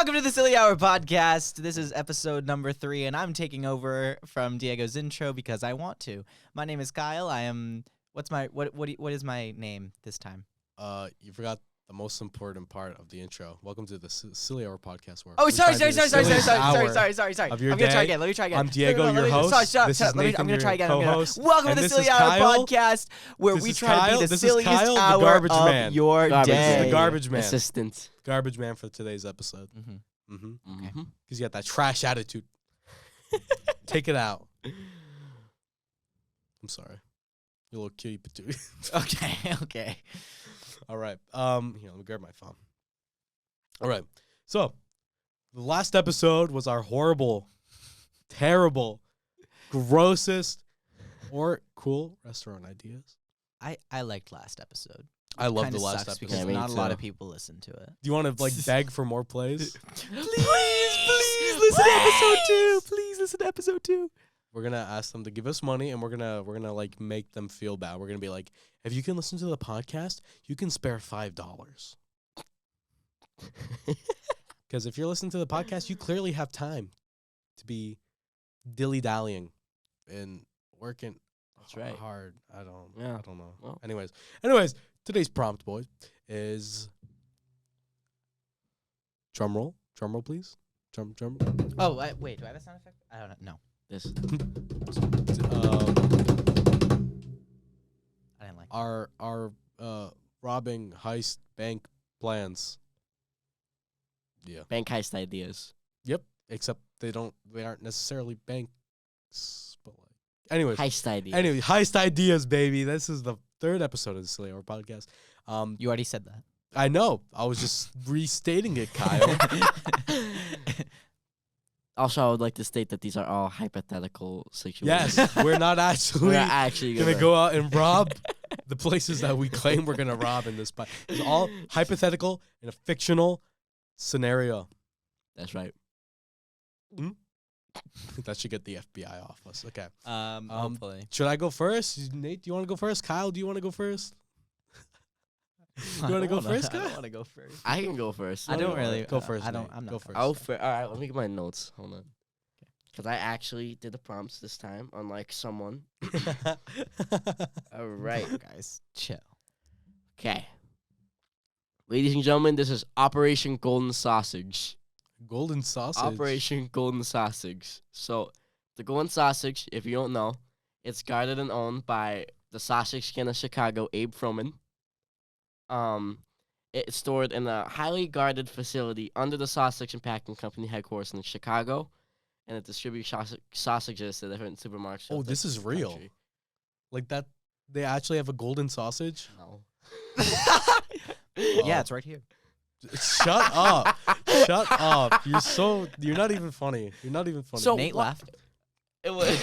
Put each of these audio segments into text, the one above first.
Welcome to the Silly Hour podcast. This is episode number 3, and I'm taking over from Diego's intro because I want to. My name is Kyle. I am. What is my name this time? You forgot the most important part of the intro. Welcome to the Silly Hour podcast. Where Oh, sorry. I'm gonna try again. Let me try again. I'm Diego, your host. This is Nathan, I'm gonna try again. Welcome to the Silly Hour podcast, where we try to be the silliest hour of your day. This is the garbage man. Assistant. Garbage man for today's episode. Mm-hmm. Mm-hmm. Okay. Because you got that trash attitude. Take it out. I'm sorry. You little cutie patootie. Okay. All right. Here, let me grab my phone. All right. So, the last episode was our horrible, terrible, grossest, or cool restaurant ideas. I liked last episode. I love the Kinda last sucks episode. because me not a lot too. of people listen to it. Do you want to beg for more plays? Please listen to episode 2. Please listen to episode 2. We're gonna ask them to give us money, and we're gonna make them feel bad. We're gonna be like, if you can listen to the podcast, you can spare $5. Because if you're listening to the podcast, you clearly have time to be dilly-dallying and working. That's right. Hard. I don't know. Well. Anyways, today's prompt, boys, is drum roll, please. Drum. Oh, wait. Do I have a sound effect? I don't know. No. This. I didn't like it. Our robbing heist bank plans. Yeah. Bank heist ideas. Yep. Except they aren't necessarily banks, but like. Anyways. Heist ideas. Anyway, heist ideas, baby. This is the 3rd episode of the Silly Hour podcast. You already said that. I know. I was just restating it, Kyle. Also, I would like to state that these are all hypothetical situations. Yes, we're not actually, We're actually gonna go out and rob the places that we claim we're gonna rob in this podcast. It's all hypothetical in a fictional scenario. That's right. That should get the FBI off us. Okay. Hopefully. Should I go first? Nate, do you want to go first? Kyle, do you want to go first? You want to go first, I Kyle? don't want to go first. I can go first. I don't really. Go first. I'm Nate. not. Go first. All right, let me get my notes. Hold on. Because I actually did the prompts this time, unlike someone. All right. Guys, chill. Okay. Ladies and gentlemen, this is Operation Golden Sausage. Golden sausage. Operation Golden Sausage. So, the Golden Sausage, if you don't know, it's guarded and owned by the Sausage King of Chicago, Abe Froman. It's stored in a highly guarded facility under the Sausage and Packing Company headquarters in Chicago, and it distributes sausages to different supermarkets. Oh, throughout this the is real. country. Like that, they actually have a golden sausage? No. Yeah, it's right here. Shut up. Shut up. You're not even funny. You're not even funny. So- Nate left. It was.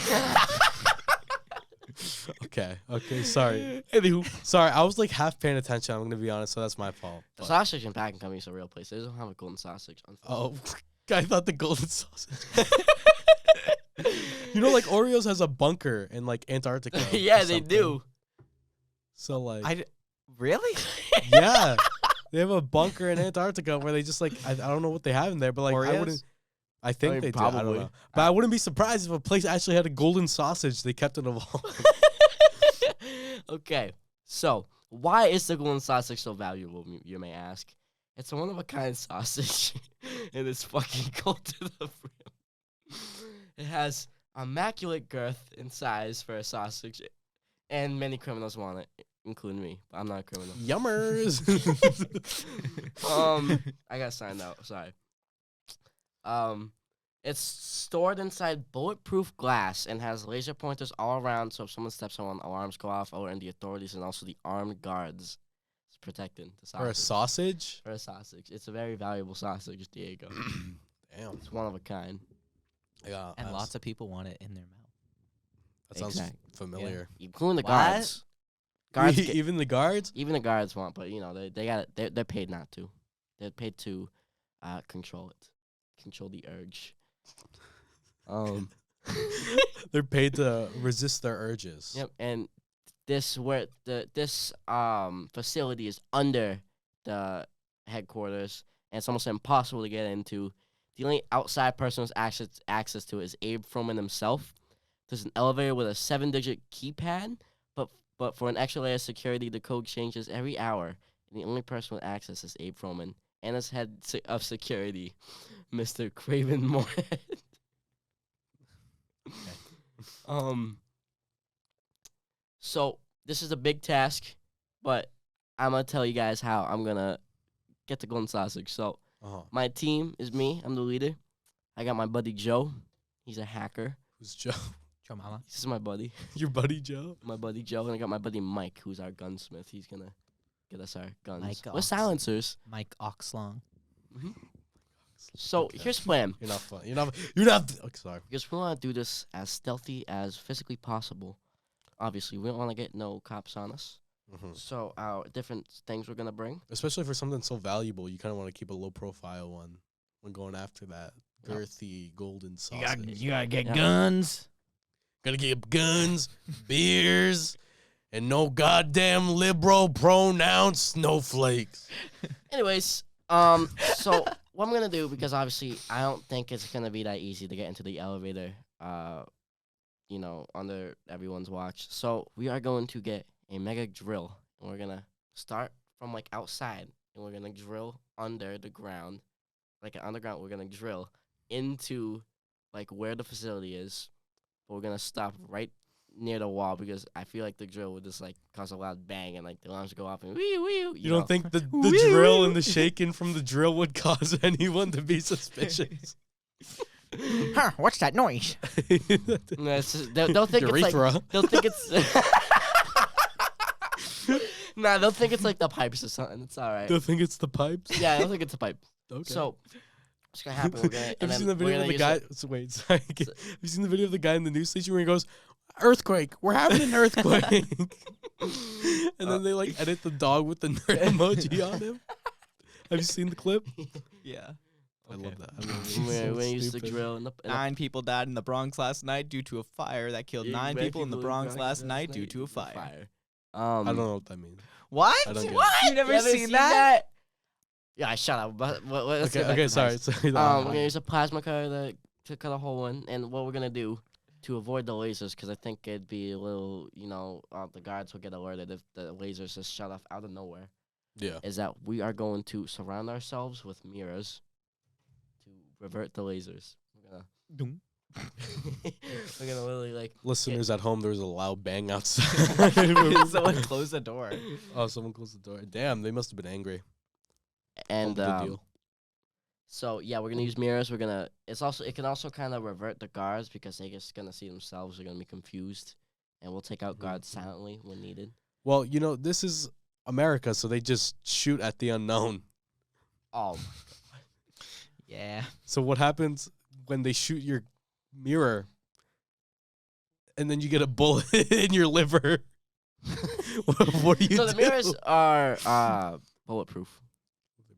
Okay, sorry. Anywho, sorry, I was like half paying attention, I'm going to be honest, so that's my fault. The But- Sausage and Packing Company is a real place. They don't have a golden sausage. Oh, I thought the golden sausage. You know, like Oreos has a bunker in like Antarctica. Yeah, or they something. do. So like, Really? yeah, they have a bunker in Antarctica where they just like, I don't know what they have in there, but like Oreos? I think mean, they do. I don't probably. know. But I wouldn't be surprised if a place actually had a golden sausage. They kept it evolving. Okay, so why is the golden sausage so valuable, you may ask? It's a one-of-a-kind sausage, and it's fucking cold to the brim. It has immaculate girth and size for a sausage, and many criminals want it, including me, but I'm not a criminal. Yummers. I got signed out, sorry. It's stored inside bulletproof glass and has laser pointers all around, so if someone steps on one, alarms go off, and the authorities and also the armed guards is protecting the sausage. For a sausage? For a sausage. It's a very valuable sausage, Diego. Damn. It's one of a kind. Yeah, And lots of people want it in their mouth. that sounds Exact- familiar. Including the What? guards. Guards Even the guards? even the guards want, but you know, they got it. They're paid not to. They're paid to control it. Control the urge. They're paid to resist their urges. Yep, and this facility is under the headquarters, and it's almost impossible to get into. The only outside person who has access to it is Abe Froman himself. There's an elevator with a 7-digit keypad, but for an extra layer of security, the code changes every hour, and the only person with access is Abe Froman and his head of security, Mr. Craven Moorhead. So this is a big task, but I'm gonna tell you guys how I'm gonna get the golden sausage. So my team is me. I'm the leader. I got my buddy Joe. He's a hacker. Who's Joe? Joe Mama. This is my buddy. Your buddy Joe? My buddy Joe. And I got my buddy Mike, who's our gunsmith. He's gonna get us our guns. Mike with silencers. Mike Oxlong. So here's the plan. You're not fun. You're not. Oh, sorry. Because we want to do this as stealthy as physically possible. Obviously, we don't want to get no cops on us. So our different things we're gonna bring. Especially for something so valuable, you kind of want to keep a low profile one when going after that girthy golden sausage. You gotta get guns. Gotta get guns, beers, and no goddamn liberal pronounced snowflakes. Anyways, so what I'm gonna do, because obviously I don't think it's gonna be that easy to get into the elevator, under everyone's watch. So we are going to get a mega drill, and we're gonna start from like outside, and we're gonna drill under the ground, like an underground. We're gonna drill into like where the facility is, but we're gonna stop right near the wall because I feel like the drill would just like cause a loud bang and like the alarms would go off and wee wee. You don't think the drill and the shaking from the drill would cause anyone to be suspicious? Huh? What's that noise? No, it's just, they'll think Urethra. it's like they'll think it's. Nah, they'll think it's like the pipes or something. It's all right. They'll think it's the pipes? Yeah, they'll think it's a pipe. Okay. So what's gonna happen? We're gonna. Have you seen the video of the guy? Wait, sorry. Have you seen the video of the guy in the news station where he goes, "Earthquake! We're having an earthquake!" And then they like edit the dog with the nerd emoji on him. Have you seen the clip? Yeah. I love that. We're gonna use the drill. 9 people died in the Bronx last night due to a fire that killed 9 people in the Bronx last night due to a fire. I don't know what that means. What? I don't get it. What? You never haven't seen that? Yeah, shut up. But let's get back Okay, to sorry. Heist. Sorry. We're gonna use a plasma cutter to cut a hole in, and what we're gonna do to avoid the lasers, because I think it'd be a little, the guards will get alerted if the lasers just shut off out of nowhere. Yeah. Is that we are going to surround ourselves with mirrors to revert the lasers. We're gonna literally like Listeners at home, there was a loud bang outside. Someone close the door. Oh, someone closed the door. Damn, they must have been angry. and Good deal. so yeah, we're gonna use mirrors. We're gonna. It can also kind of revert the guards because they're just gonna see themselves. They're gonna be confused, and we'll take out guards silently when needed. Well, this is America, so they just shoot at the unknown. Oh, Yeah. So what happens when they shoot your mirror and then you get a bullet in your liver? What do you so do? the mirrors are bulletproof.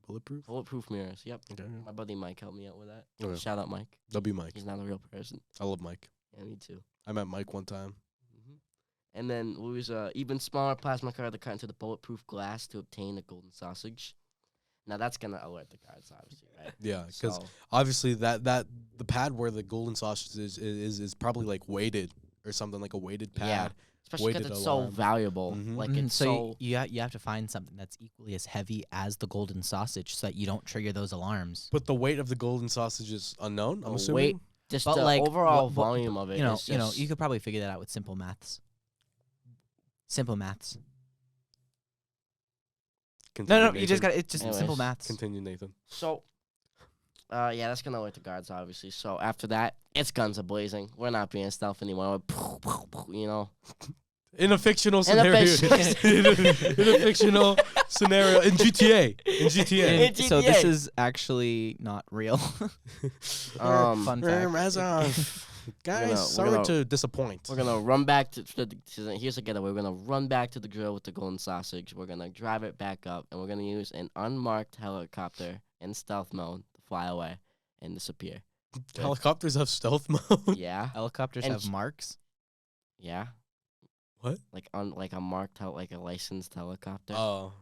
Bulletproof? Bulletproof mirrors. Yep. Okay. My buddy Mike helped me out with that. Okay. Shout out Mike. W Mike. He's not a real person. I love Mike. Yeah, me too. I met Mike one time. And then we use a even smaller plasma cutter to cut into the bulletproof glass to obtain the golden sausage. Now that's gonna alert the guards, obviously, right? Yeah, because So, obviously that the pad where the golden sausage is probably like weighted or something, like a weighted pad. Yeah. especially because weighted it's alarm. so valuable. Mhm. Like Mhm, it's so so. you have to find something that's equally as heavy as the golden sausage so that you don't trigger those alarms. But the weight of the golden sausage is unknown, I'm The assuming. weight, just But the like overall what- volume of it. You know, is just, you could probably figure that out with simple maths. Simple maths. Continue, No, you just Nathan. got it's just simple Anyways. maths. Continue, Nathan. So, yeah, that's gonna alert the guards, obviously. So after that, it's guns a blazing. We're not being stealth anymore. You know. In a fictional In a scenario. fictional- in a fictional scenario in GTA. In GTA. In So this GTA. is actually not real. Fun fact. Guys, We're sorry gonna- to disappoint. We're gonna run back to here's a getaway. We're gonna run back to the grill with the golden sausage. We're gonna drive it back up, and we're gonna use an unmarked helicopter in stealth mode to fly away and disappear. Helicopters have stealth mode. Yeah, Helicopters And have marks. yeah. What? Like a marked like a licensed helicopter. Oh.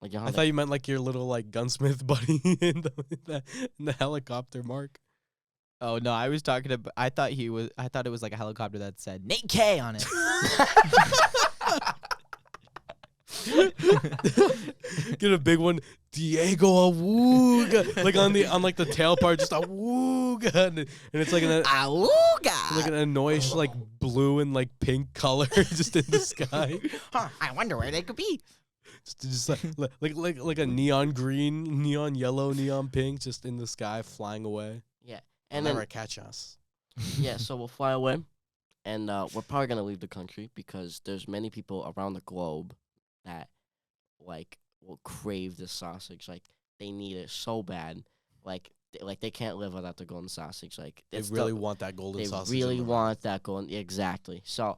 Like you know I how thought you meant like your little like gunsmith buddy in the helicopter, Mark. Oh no, I was talking about. I thought it was like a helicopter that said Nate K on it. Get a big one, Diego Awooga, like on like the tail part, just Awooga, and it's like an Awooga! annoying like blue and like pink color just in the sky. Huh, I wonder where they could be. Just like a neon green, neon yellow, neon pink, just in the sky, flying away. yeah, And and never then catch us. yeah, so we'll fly away, and we're probably gonna leave the country because there's many people around the globe that like will crave this sausage. Like they need it so bad. Like they can't live without the golden sausage. Like They it's really want that golden they sausage. really in the want that golden exactly. So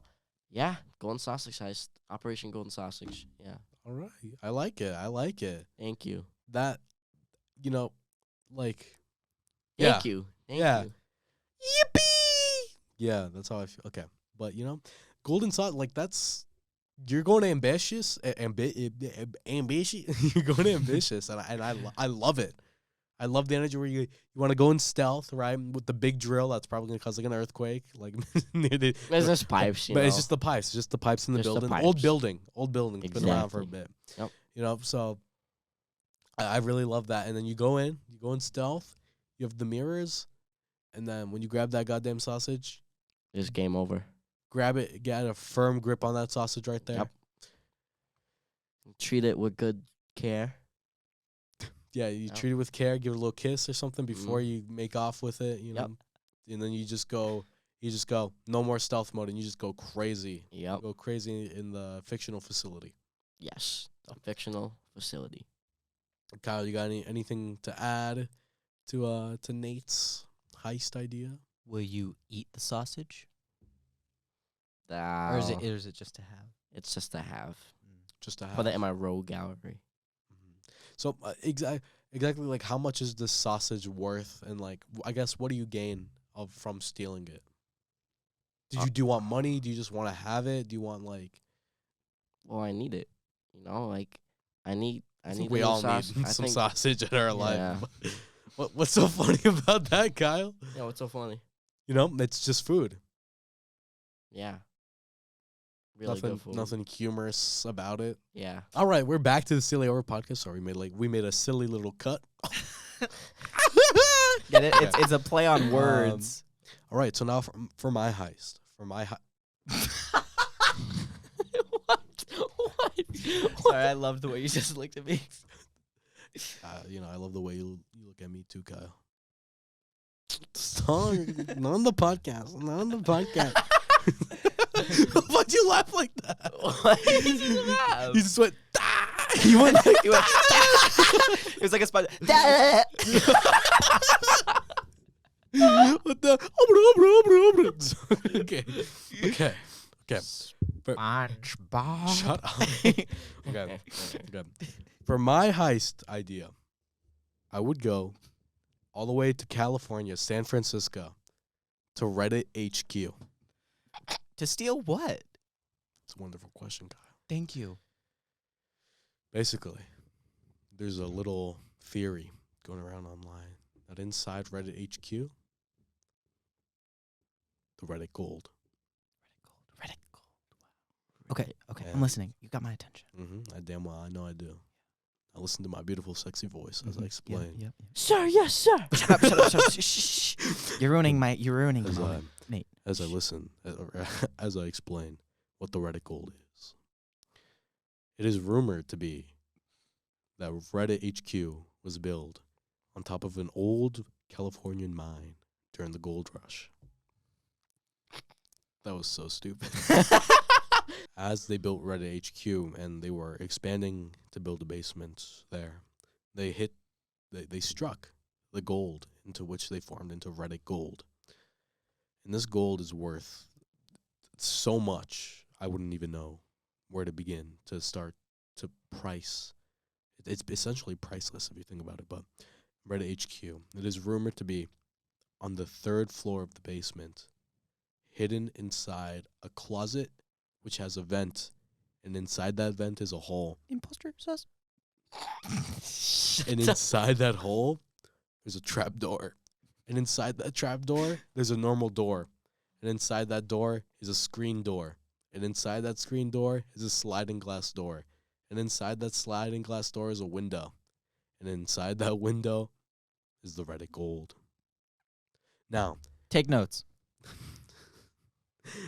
yeah, golden sausage heist, Operation Golden Sausage. Yeah, All right, I like it. I like it. thank you, That, you know, like, thank you, thank Yeah. you. yippee. Yeah, that's how I feel. Okay, but golden sauce, like that's you're going ambitious, ambitious. You're going ambitious, and I love it. I love the energy where you want to go in stealth, right? With the big drill, that's probably gonna cause like an earthquake, like near the. There's just pipes, But it's just the pipes. It's just the pipes in the Just the building. Old pipes. building. Old building. It's been around for a Exactly. bit. Yep. So I really love that. And then you go in stealth. You have the mirrors, and then when you grab that goddamn sausage, It's game over. grab it, get a firm grip on that sausage right there. Yep. Treat it with good care. Yeah, you Yep. treat it with care, give it a little kiss or something before Mhm. you make off with it, Yep. And then you just go, no more stealth mode, and you just go crazy. Yep. Go crazy in the fictional facility. Yes. A fictional facility. Kyle, you got anything to add to Nate's heist idea? Will you eat the sausage, Or or is it just to have? It's just to have. Just to have. Put it in my rogue gallery. So exactly like how much is this sausage worth, and like I guess what do you gain from stealing it? Do you want money? Do you just want to have it? Do you want like? Well, I need it. Like I need I a think we little all need sausage. I some think- sausage in our Yeah. life. What's so funny about that, Kyle? Yeah, what's so funny? It's just food. Yeah. Really good food. Nothing humorous about it. Yeah. All right, we're back to the Silly Hour podcast. Sorry, we made a silly little cut. Get it? It's a play on words. All right, so now for my heist. What? Sorry, I love the way you just looked at me. I love the way you look at me too, Kyle. Stop. Not on the podcast. Not on the podcast. Why'd you laugh like that? What did you laugh? You just went. You went. You went it was like a spot. What the? Okay. SpongeBob. Shut up. Okay. For my heist idea, I would go all the way to California, San Francisco, to Reddit HQ. To steal what? It's a wonderful question, Kyle. Thank you. Basically, there's a little theory going around online that inside Reddit HQ, the Reddit gold. Reddit gold. Okay, Yeah. I'm listening. You got my attention. I damn well, I know I do. I listen to my beautiful, sexy voice as I explain. Yep. Sir, yes, sir. Shut up, shut up, shut up. Shh, shh, shh. You're ruining the As I, moment, Nate. as I listen, as I explain what the Reddit gold is. It is rumored to be that Reddit HQ was built on top of an old Californian mine during the gold rush. That was so stupid. As they built Reddit HQ and they were expanding to build a basement there, they struck the gold into which they formed into Reddit gold. And this gold is worth so much, I wouldn't even know where to begin to start to price. It's essentially priceless if you think about it, but Reddit HQ, it is rumored to be on the 3rd floor of the basement, hidden inside a closet which has a vent, and inside that vent is a hole. Imposter sauce. And inside that hole, there's a trap door. And inside that trap door, there's a normal door. And inside that door is a screen door. And inside that screen door is a sliding glass door. And inside that sliding glass door is a window. And inside that window is the Reddit gold. Now, Take notes.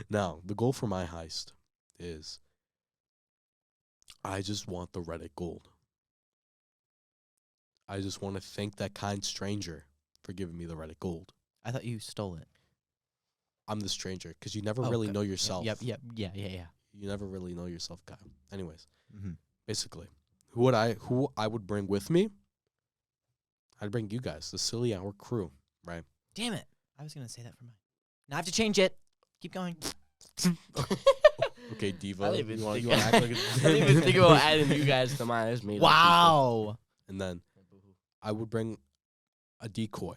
now, the goal for my heist is I just want the Reddit gold. I just want to thank that kind stranger for giving me the Reddit gold. I thought you stole it. I'm the stranger because you never really know yourself. Yeah. You never really know yourself, Kyle. Anyways, Mm-hmm. basically, who I would bring with me? I'd bring you guys, the Silly Hour crew, right? Damn it. I was going to say that for mine. Now I have to change it. Keep going. Okay, Diva. I didn't even You want think- to act like I didn't even think about adding you guys to mine. I just made up Wow. And then I would bring a decoy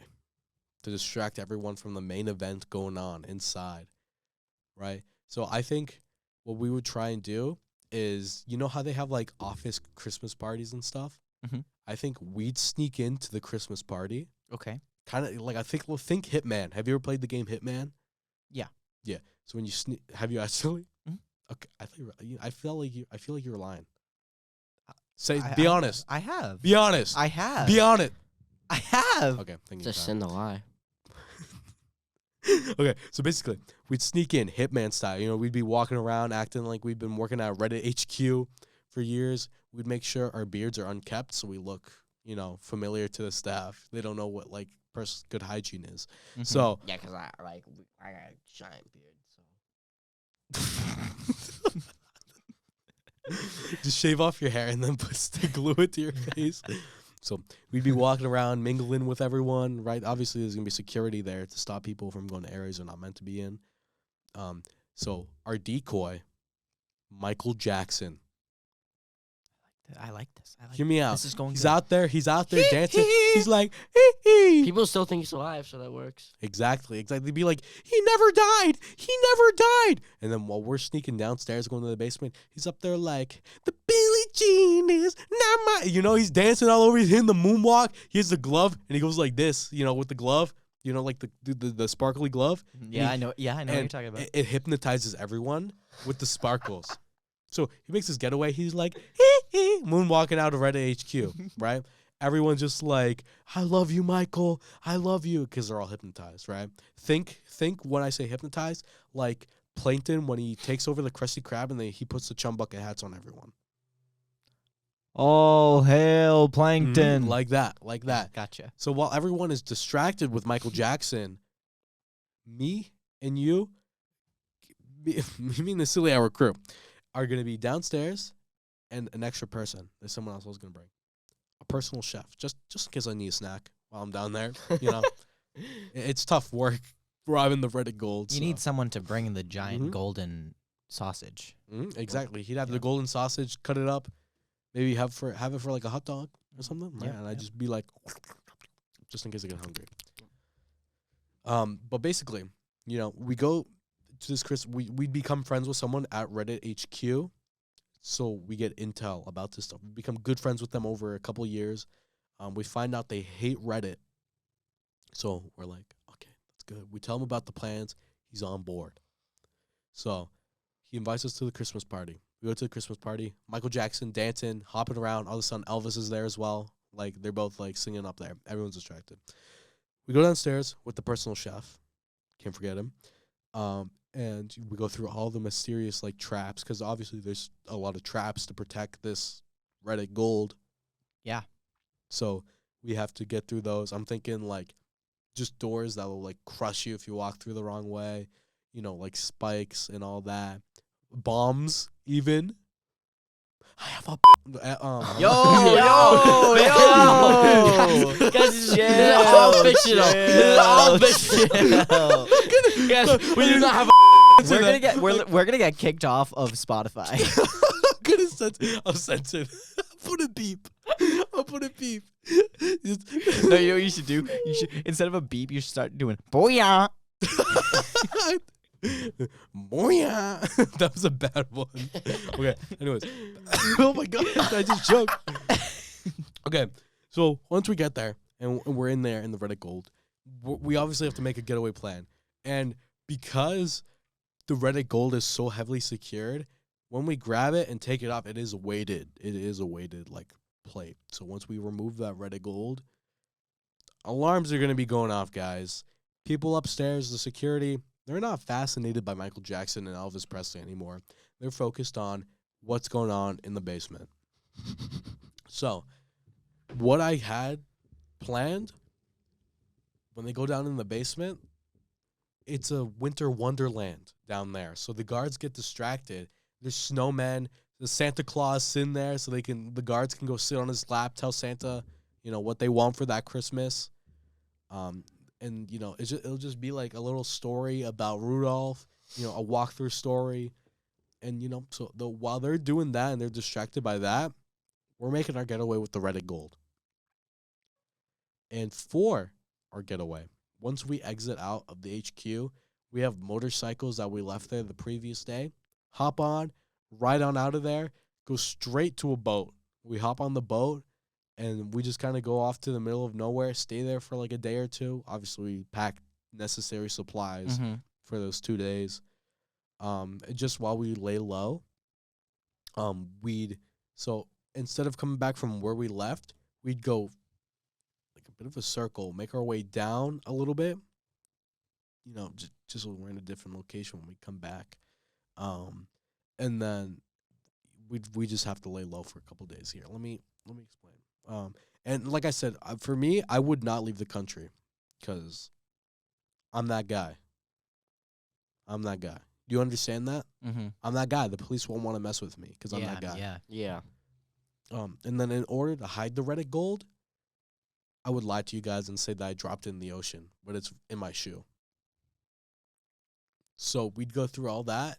to distract everyone from the main event going on inside, right? So I think what we would try and do is, you know how they have like office Christmas parties and stuff? Mhm. I think we'd sneak into the Christmas party. Okay. Kind of like, think Hitman. Have you ever played the game Hitman? Yeah. Yeah. So when you have you actually? Mhm. Okay. I feel like you're lying. Say, I- be I- honest. I have. Be honest. I have. Be honest. I have. Okay. Thank you. Just Kyle. send a lie. Okay, so basically, we'd sneak in Hitman style. You know, we'd be walking around acting like we've been working at Reddit HQ for years. We'd make sure our beards are unkept so we look, you know, familiar to the staff. They don't know what like good hygiene is. Mhm. So Yeah, because I got a giant beard. So just shave off your hair and then glue it to your face. So we'd be walking around, mingling with everyone, right? Obviously, there's gonna be security there to stop people from going to areas they're not meant to be in. So our decoy, Michael Jackson. I like this. I like Hear me out. This is going He's good. out there. He's out there dancing. He's like, hee hee. people still think he's alive, so that works. Exactly. They'd be like, he never died. He never died. And then while we're sneaking downstairs, going to the basement, he's up there like, the Billie Jean is not my. You know, he's dancing all over. He's hitting the moonwalk. He has the glove, and he goes like this. You know, with the glove. You know, like the sparkly glove. Yeah, I know. Yeah, I know what you're And talking about. it hypnotizes everyone with the sparkles. So he makes his getaway. He's like, hee hee, moonwalking out of Reddit HQ, right? Everyone's just like, I love you, Michael. I love you. Because they're all hypnotized, right? Think when I say hypnotized, like Plankton when he takes over the Krusty Krab and he puts the chum bucket hats on everyone. All hail Plankton. Like that. Gotcha. So while everyone is distracted with Michael Jackson, me and you, me and the Silly Hour crew, are going to be downstairs, and an extra person that someone else was going to bring. A personal chef, just in case I need a snack while I'm down there. You know, it's tough work robbing the Reddit gold. You need someone to bring the giant Mhm. golden sausage. Exactly. He'd have Yeah. the golden sausage, cut it up, maybe have it for like a hot dog or something. Right? Yeah, And I'd yeah. just be like, just in case I get hungry. But basically, you know, we go to this we'd become friends with someone at Reddit HQ, so we get intel about this stuff. We become good friends with them over a couple years. We find out they hate Reddit, so we're like, okay, that's good. We tell him about the plans. He's on board. So he invites us to the Christmas party. We go to the Christmas party. Michael Jackson dancing, hopping around. All of a sudden, Elvis is there as well. Like they're both like singing up there. Everyone's distracted. We go downstairs with the personal chef. Can't forget him. And we go through all the mysterious like traps because obviously there's a lot of traps to protect this Reddit gold. Yeah. So we have to get through those. I'm thinking like just doors that will like crush you if you walk through the wrong way. You know, like spikes and all that. Bombs even. I have a Yo, Guys, Chill, this is all fictional. This is all fictional. chill. Guys, we do not have We're gonna get kicked off of Spotify. I'll censor it. Put a beep. I'll put a beep. No, you know what you should do? You should, instead of a beep, you should start doing booyah. Booyah. That was a bad one. Okay. Anyways. Oh my god. I just choked. Okay, so once we get there and we're in there in the Reddit Gold, we obviously have to make a getaway plan. And because the Reddit Gold is so heavily secured, when we grab it and take it off, it is weighted. It is a weighted like plate. So once we remove that Reddit Gold, alarms are going to be going off, guys. People upstairs, the security, they're not fascinated by Michael Jackson and Elvis Presley anymore. They're focused on what's going on in the basement. So, what I had planned, when they go down in the basement, it's a winter wonderland down there. So the guards get distracted. There's snowmen. The Santa Claus sitting there so the guards can go sit on his lap, tell Santa, what they want for that Christmas. And it'll just be like a little story about Rudolph, a walkthrough story. And so while they're doing that and they're distracted by that, we're making our getaway with the Reddit Gold. And for our getaway, once we exit out of the HQ, we have motorcycles that we left there the previous day. Hop on, ride on out of there, go straight to a boat. We hop on the boat, and we just kind of go off to the middle of nowhere, stay there for like a day or two. Obviously, we pack necessary supplies for those 2 days. Just while we lay low, so instead of coming back from where we left, we'd go like a bit of a circle, make our way down a little bit. Just so we're in a different location when we come back. And then we just have to lay low for a couple days here. Let me explain. And like I said, for me, I would not leave the country because I'm that guy. Do you understand that? Mm-hmm. I'm that guy. The police won't want to mess with me because I'm that guy. Yeah. And then in order to hide the Reddit Gold, I would lie to you guys and say that I dropped it in the ocean, but it's in my shoe. So we'd go through all that.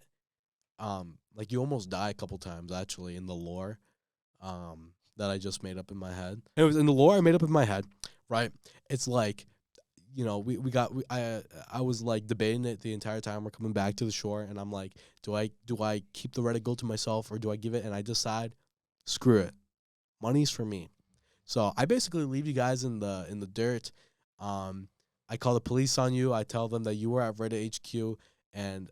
Like you almost die a couple times actually in the lore that I just made up in my head. It was in the lore I made up in my head, right? It's like, I was like debating it the entire time we're coming back to the shore, and I'm like, do I keep the Reddit Gold to myself or do I give it? And I decide, screw it. Money's for me. So I basically leave you guys in the dirt. I call the police on you. I tell them that you were at Reddit HQ, and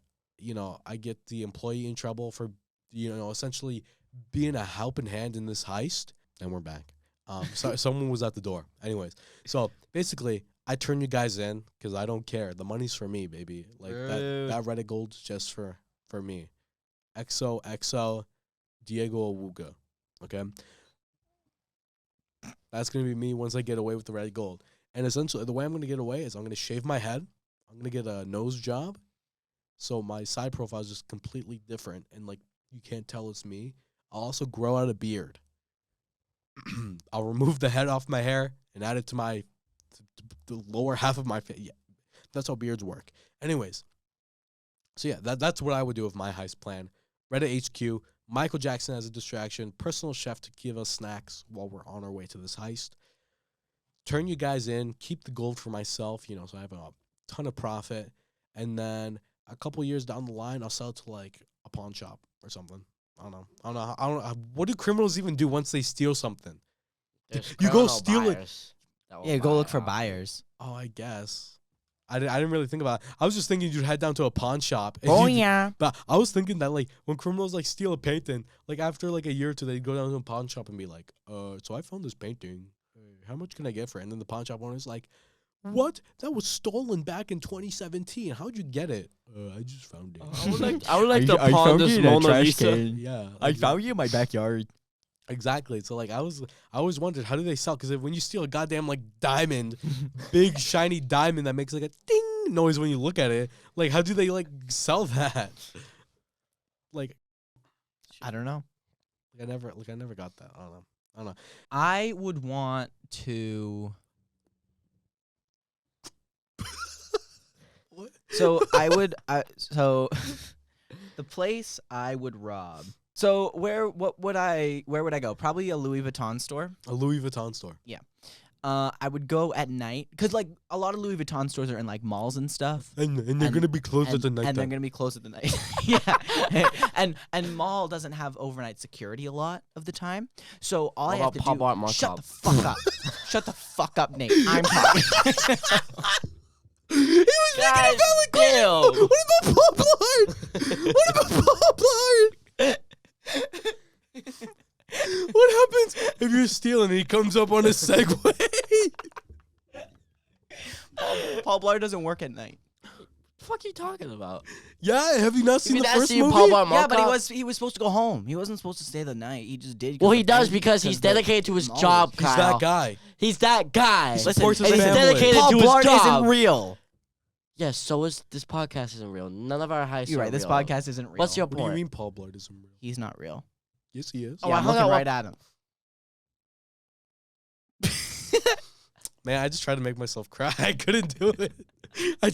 I get the employee in trouble for essentially being a helping hand in this heist, and we're back. So someone was at the door. Anyways, so basically I turn you guys in because I don't care. The money's for me, baby. Like that Reddit Gold's just for me. XOXO Diego Awuga. Okay? That's going to be me once I get away with the Reddit Gold. And essentially, the way I'm going to get away is I'm going to shave my head. I'm going to get a nose job. So my side profile is just completely different. And, like, you can't tell it's me. I'll also grow out a beard. I'll remove the head off my hair and add it to the lower half of my face. Yeah, that's how beards work. Anyways, so yeah, that's what I would do with my heist plan. Reddit HQ, Michael Jackson as a distraction, personal chef to give us snacks while we're on our way to this heist. Turn you guys in, keep the gold for myself, so I have a ton of profit. And then a couple years down the line, I'll sell it to like a pawn shop or something. I don't know. What do criminals even do once they steal something? You go steal it. Yeah, go look for buyers. Oh, I guess. I didn't really think about it. I was just thinking you'd head down to a pawn shop. Oh, yeah. But I was thinking that, like, when criminals, like, steal a painting, like, after, like, a year or two, they'd go down to a pawn shop and be like, so I found this painting. How much can I get for it? And then the pawn shop owner's like, what? That was stolen back in 2017. How'd you get it? I just found it. I would like to pawn this Mona Lisa. Yeah. I found you in my backyard. Exactly. So, like, I always wondered, how do they sell? Because when you steal a goddamn, like, diamond, big, shiny diamond that makes, like, a ding noise when you look at it, like, how do they, like, sell that? Like, I don't know. I never got that. I don't know. I would want to... What? So, so, the place I would rob... So where would I go? Probably a Louis Vuitton store. A Louis Vuitton store. Yeah. I would go at night because like a lot of Louis Vuitton stores are in like malls and stuff. And they're gonna be closed at the night. And they're gonna be closed at the night. Yeah, and mall doesn't have overnight security a lot of the time. So all I have to do. Shut the fuck up. Shut the fuck up, Nate. I'm talking. He was making a valid question. What about Paul Blart? What about Paul Blart? What happens if you're stealing and he comes up on a Segway? Paul Blart doesn't work at night. What the fuck are you talking about? Yeah, have you not seen the first movie? Paul Blart Yeah, but he was supposed to go home. He wasn't supposed to stay the night. He just did. Well, he does because he's dedicated to his job, He's Kyle. that guy. He's that guy. He supports his and he's family. dedicated Paul to Blart his job. isn't real. Yes, so is this podcast isn't real. None of our heists You're are right. This real. podcast isn't real. What's your What do you point? mean Paul Blart isn't real? He's not real. Yes, he is. Oh, Yeah, I I'm hung looking out right at him. Man, I just tried to make myself cry. I couldn't do it. I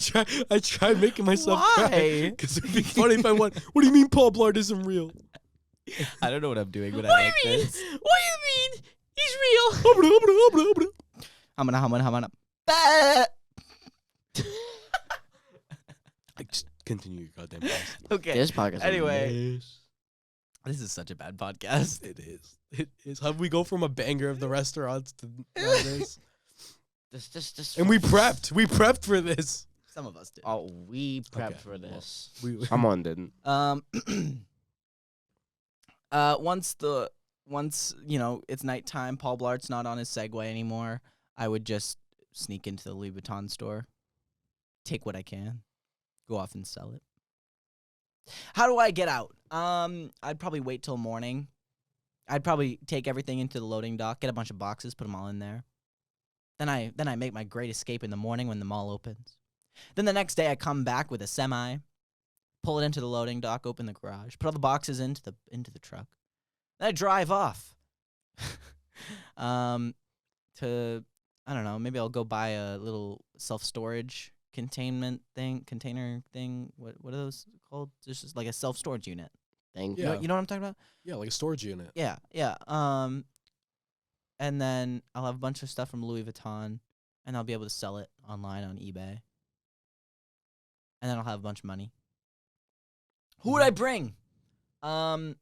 tried making myself cry. Why? Because it'd be funny if I went, what do you mean Paul Blart isn't real? I don't know what I'm doing, but What I like do you mean? this. What do you mean? He's real. I'm gonna. Just continue your goddamn podcast. Okay. This podcast. Anyway. This is such a bad podcast. It is. It is. How we go from a banger of the restaurants to this? This. And we prepped. We prepped for this. Some of us did. Oh, we prepped Okay, for this. We Someone didn't. Once you know it's nighttime, Paul Blart's not on his Segway anymore. I would just sneak into the Louis Vuitton store, take what I can, go off and sell it. How do I get out? I'd probably wait till morning. I'd probably take everything into the loading dock, get a bunch of boxes, put them all in there. Then I make my great escape in the morning when the mall opens. Then the next day I come back with a semi, pull it into the loading dock, open the garage, put all the boxes into the truck. Then I drive off. To I don't know, maybe I'll go buy a little self-storage container thing. What are those called? It's just like a self-storage unit. Thank Yeah. You know what I'm talking about? Yeah, like a storage unit. Yeah. And then I'll have a bunch of stuff from Louis Vuitton, and I'll be able to sell it online on eBay. And then I'll have a bunch of money. Who would I bring? I'd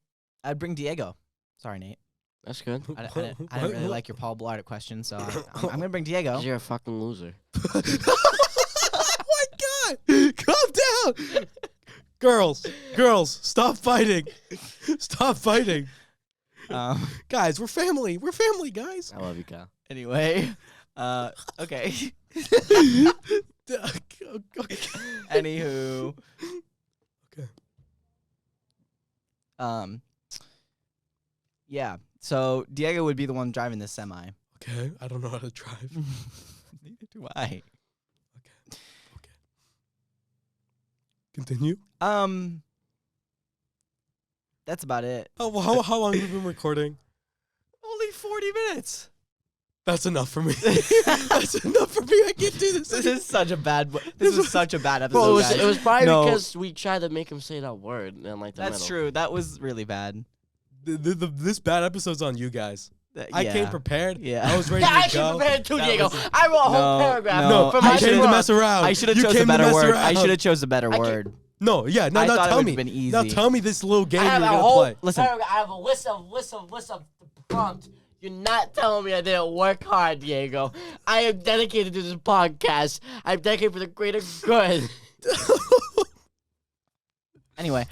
bring Diego. Sorry, Nate. That's good. I didn't really like your Paul Blart question, so I'm going to bring Diego. 'Cause you're a fucking loser. Oh my god! Calm down! Girls, stop fighting. Stop fighting. Guys, we're family. We're family, guys. I love you, Kyle. Anyway, okay. Anywho. Okay. Yeah. So Diego would be the one driving this semi. Okay, I don't know how to drive. Neither do I. Okay. Continue. That's about it. How long have we been recording? Only 40 minutes. That's enough for me. That's enough for me. I can't do this. This is such a bad. This is such a bad episode. Bro, guys. it was probably No. because we tried to make him say that word and like the That's middle. true. That was really bad. This bad episode's on you guys. I Yeah. came prepared. Yeah. I was ready Yeah, I to should go. prepare too, That Diego. was- I wrote a whole No, paragraph no, for I my came to book. mess around. I should have You chose came a to better mess word. I around. should have chose a better I can't- word. No, yeah, no, I now thought it tell would've me. been easy. Now tell me this little game I have you're a gonna whole play. Listen. paragraph. I have a list of prompt. You're not telling me I didn't work hard, Diego. I am dedicated to this podcast. I'm dedicated for the greater good. Anyway,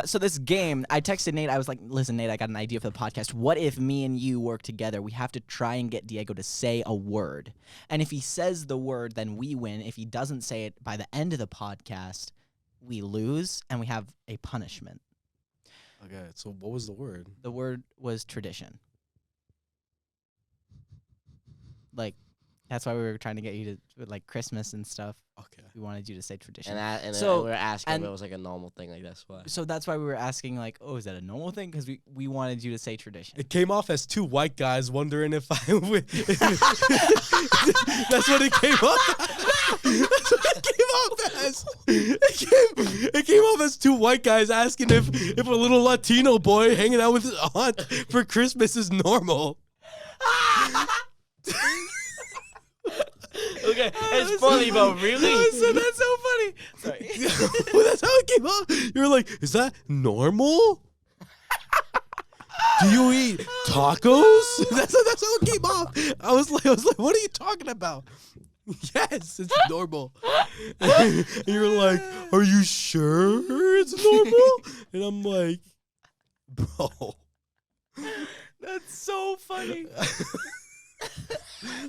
so this game, I texted Nate. I was like, listen, Nate, I got an idea for the podcast. What if me and you work together? We have to try and get Diego to say a word. And if he says the word, then we win. If he doesn't say it by the end of the podcast, we lose and we have a punishment. Okay, so what was the word? The word was tradition. Like, that's why we were trying to get you to, like, Christmas and stuff. Okay. We wanted you to say tradition. And So- we were asking and- if it was like a normal thing, like that's why. So that's why we were asking, like, oh, is that a normal thing? Because we wanted you to say tradition. It came off as two white guys wondering if I would. That's what it came off as. That's what it came off as. It came off as two white guys asking if a little Latino boy hanging out with his aunt for Christmas is normal. Okay, it's funny, but really? That's so funny. Sorry. Well, that's how it came up. You were like, is that normal? Do you eat tacos? That's how it came up. I was like, what are you talking about? Yes, it's normal. And you're like, are you sure it's normal? And I'm like, bro. That's so funny.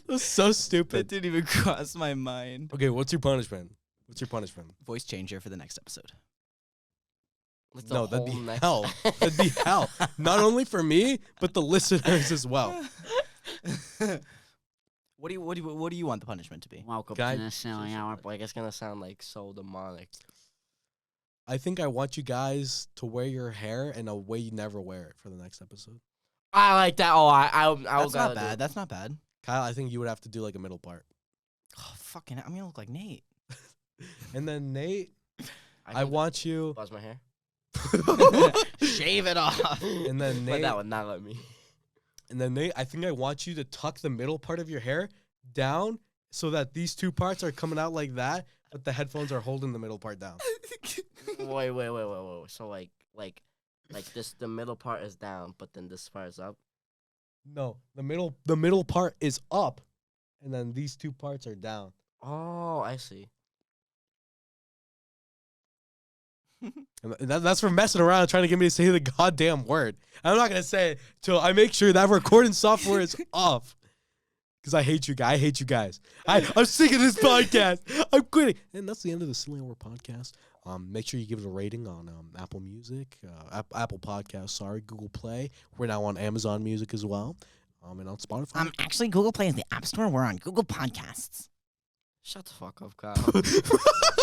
That's so That stupid. didn't even cross my mind. Okay, what's your punishment? Voice changer for the next episode. Like the No, that'd whole be next- hell. That'd be hell. Not only for me, but the listeners as well. What do you want the punishment to be? Welcome Guy- to the silly hour. Like it's gonna sound like so demonic. I think I want you guys to wear your hair in a way you never wear it for the next episode. I like that. Oh, I That's not bad. That's not bad. Kyle, I think you would have to do like a middle part. Oh, fucking! I'm gonna look like Nate. And then Nate, I can want you. buzz my hair. Shave it off. And then But Nate, that would not let me. I think I want you to tuck the middle part of your hair down so that these two parts are coming out like that, but the headphones are holding the middle part down. Wait. So like this, the middle part is down, but then this part is up. No, the middle part is up, and then these two parts are down. Oh, I see. And that's for messing around trying to get me to say the goddamn word. I'm not gonna say it till I make sure that recording software is off. Because I hate you guys. I hate you guys. I'm sick of this podcast. I'm quitting. And that's the end of the Silly Hour podcast. Make sure you give it a rating on Apple Music, Apple Podcasts. Sorry, Google Play. We're now on Amazon Music as well, and on Spotify. Actually, Google Play is the App Store. We're on Google Podcasts. Shut the fuck up, Kyle.